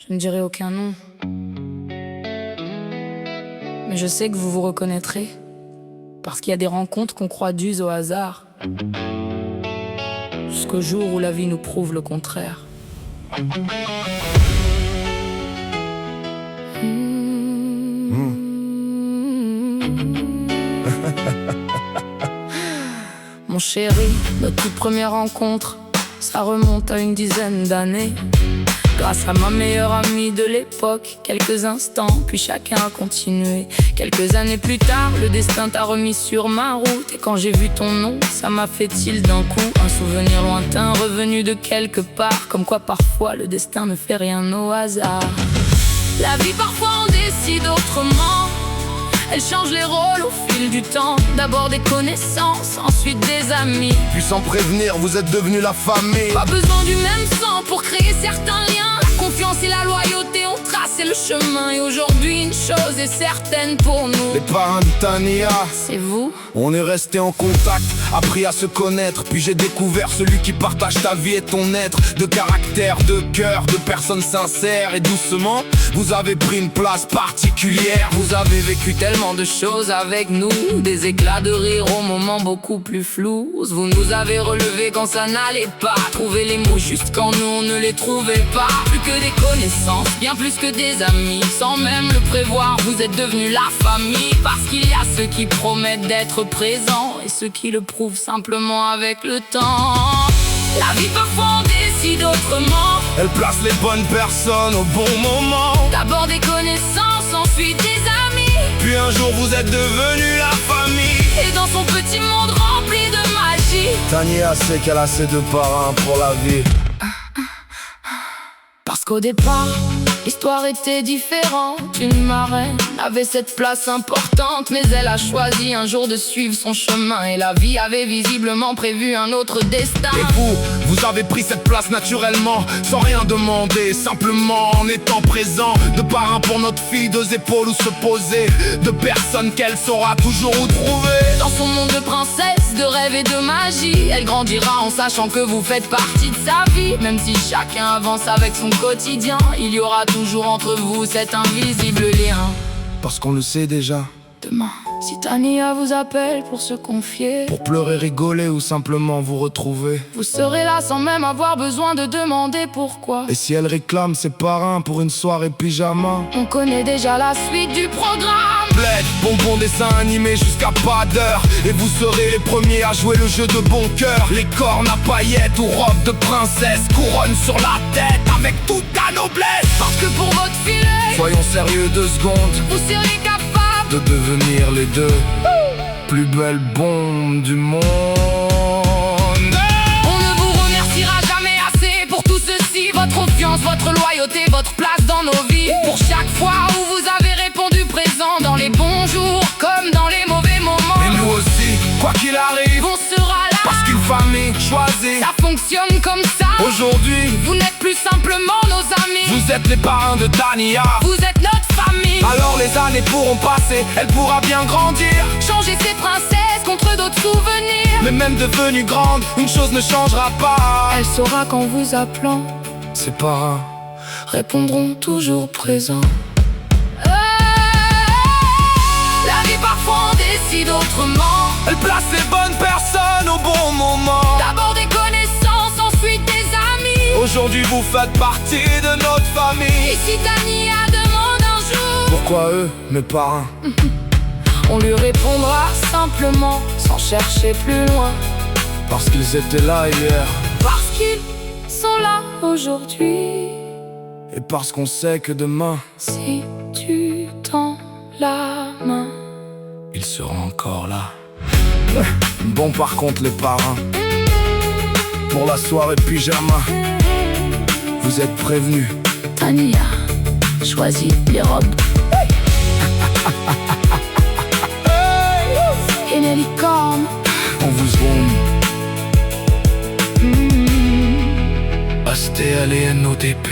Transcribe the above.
Je ne dirai aucun nom. Mais je sais que vous vous reconnaîtrez, parce qu'il y a des rencontres qu'on croit dues au hasard, jusqu'au jour où la vie nous prouve le contraire. Mon chéri, notre toute première rencontre, ça remonte à une dizaine d'années. Grâce à ma meilleure amie de l'époque, quelques instants, puis chacun a continué. Quelques années plus tard, le destin t'a remis sur ma route. Et quand j'ai vu ton nom, ça m'a fait tilt d'un coup. Un souvenir lointain revenu de quelque part. Comme quoi parfois le destin ne fait rien au hasard. La vie parfois on décide autrement. Elle change les rôles au fil du temps. D'abord des connaissances, ensuite des amis. Puis sans prévenir, vous êtes devenus la famille. Pas besoin du même sang pour créer certains liens. La confiance et la loyauté ont tracé le chemin. Et aujourd'hui une chose est certaine pour nous. Les parents de Tania, c'est vous. on est resté en contact, appris à se connaître. Puis j'ai découvert celui qui partage ta vie et ton être. De caractère, de cœur, de personnes sincères. Et doucement, vous avez pris une place particulière. Vous avez vécu tellement de choses avec nous, des éclats de rire aux moments beaucoup plus flous. Vous nous avez relevés quand ça n'allait pas, trouver les mots juste quand nous on ne les trouvait pas. Plus que des connaissances, bien plus que des amis. Sans même le prévoir, vous êtes devenus la famille. Parce qu'il y a ceux qui promettent d'être présents et ceux qui le prouvent simplement avec le temps. La vie parfois on décide autrement. Elle place les bonnes personnes au bon moment. D'abord des connaissances, ensuite des amis. Puis un jour vous êtes devenus la famille. Et dans son petit monde rempli de magie, Tania sait qu'elle a ses deux parrains pour la vie. parce qu'au départ, l'histoire était différente. Une marraine avait cette place importante, mais elle a choisi un jour de suivre son chemin. Et la vie avait visiblement prévu un autre destin. Et vous avez pris cette place naturellement, sans rien demander, simplement en étant présent. De parrain pour notre fille, deux épaules où se poser, de personnes qu'elle saura toujours où trouver. Dans son monde de princesse, de rêve et de magie, elle grandira en sachant que vous faites partie de sa vie. Même si chacun avance avec son quotidien, il y aura toujours entre vous cet invisible lien. Parce qu'on le sait déjà. Demain, si Tania vous appelle pour se confier, Pour pleurer, rigoler ou simplement vous retrouver. vous serez là sans même avoir besoin de demander pourquoi. Et si elle réclame ses parrains pour une soirée pyjama, On connaît déjà la suite du programme. bled, bonbon, dessin animé jusqu'à pas d'heure. Et vous serez les premiers à jouer le jeu de bon cœur. Les cornes à paillettes ou robes de princesse, couronne sur la tête avec toute ta noblesse. Parce que pour votre filet, Soyons sérieux 2 secondes, vous serez capable de devenir les deux plus belles bombes du monde. On ne vous remerciera jamais assez pour tout ceci. Votre confiance, votre loyauté, votre place dans nos vies. Pour chaque fois où vous avez répondu présent, dans les bons jours comme dans les mauvais moments. Et nous aussi, quoi qu'il arrive, On sera là, parce qu'une famille choisie. ça fonctionne comme ça. Aujourd'hui, Vous n'êtes plus simplement nos amis, vous êtes les parrains de Tania. vous êtes notre famille. Alors les années pourront passer, elle pourra bien grandir. Changer ses princesses contre d'autres souvenirs. Mais même devenue grande, une chose ne changera pas. Elle saura qu'en vous appelant, Ses parrains répondront toujours présents. La vie parfois on décide autrement. elle place les bonnes personnes au bon moment. D'abord des connaissances, ensuite des amis. Aujourd'hui vous faites partie de notre Et famille. si Tania demande un jour, Pourquoi eux, mes parrains? on lui répondra simplement, sans chercher plus loin. Parce qu'ils étaient là hier. Parce qu'ils sont là aujourd'hui. Et parce qu'on sait que demain, Si tu tends la main, ils seront encore là. Bon par contre les parrains, pour la soirée pyjama, vous êtes prévenus. Tania choisit les robes. Et les licornes, On vous aime. Asté, allez, NODP.